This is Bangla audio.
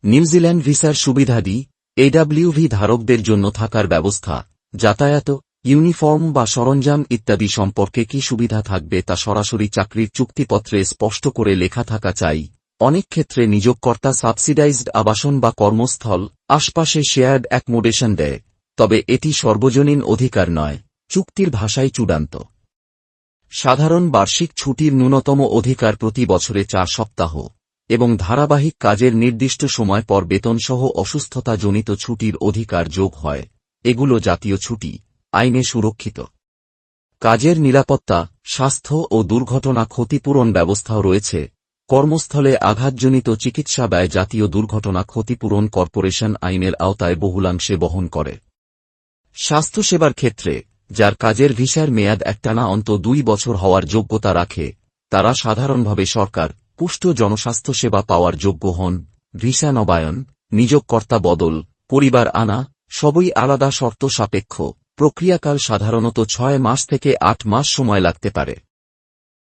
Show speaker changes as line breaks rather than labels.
নিউজিল্যান্ড ভিসার সুবিধাদি এডব্লিউভি ধারকদের জন্য থাকার ব্যবস্থা, যাতায়াত, ইউনিফর্ম বা সরঞ্জাম ইত্যাদি সম্পর্কে কি সুবিধা থাকবে তা সরাসরি চাকরির চুক্তিপত্রে স্পষ্ট করে লেখা থাকা চাই। অনেক ক্ষেত্রে নিয়োগকর্তা সাবসিডাইজড আবাসন বা কর্মস্থল আশপাশে শেয়ার্ড অ্যাকোমোডেশন দেয়, তবে এটি সর্বজনীন অধিকার নয়, চুক্তির ভাষায় চূড়ান্ত। সাধারণ বার্ষিক ছুটির ন্যূনতম অধিকার প্রতি বছরে 4 সপ্তাহ এবং ধারাবাহিক কাজের নির্দিষ্ট সময় পর বেতনসহ অসুস্থতাজনিত ছুটির অধিকার যোগ হয়। এগুলো জাতীয় ছুটি, আইনে সুরক্ষিত। কাজের নিরাপত্তা, স্বাস্থ্য ও দুর্ঘটনা ক্ষতিপূরণ ব্যবস্থাও রয়েছে। কর্মস্থলে আঘাতজনিত চিকিৎসা ব্যয় জাতীয় দুর্ঘটনা ক্ষতিপূরণ কর্পোরেশন আইনের আওতায় বহুলাংশে বহন করে। স্বাস্থ্যসেবার ক্ষেত্রে যার কাজের ভিসার মেয়াদ একটানা অন্তত 2 বছর হওয়ার যোগ্যতা রাখে, তারা সাধারণভাবে সরকার পুষ্ট জনস্বাস্থ্য সেবা পাওয়ার যোগ্য হন। ভিসা নবায়ন, নিয়োগকর্তা বদল, পরিবার আনা সবই আলাদা শর্ত সাপেক্ষ। প্রক্রিয়াকাল সাধারণত 6 মাস থেকে 8 মাস সময় লাগতে পারে।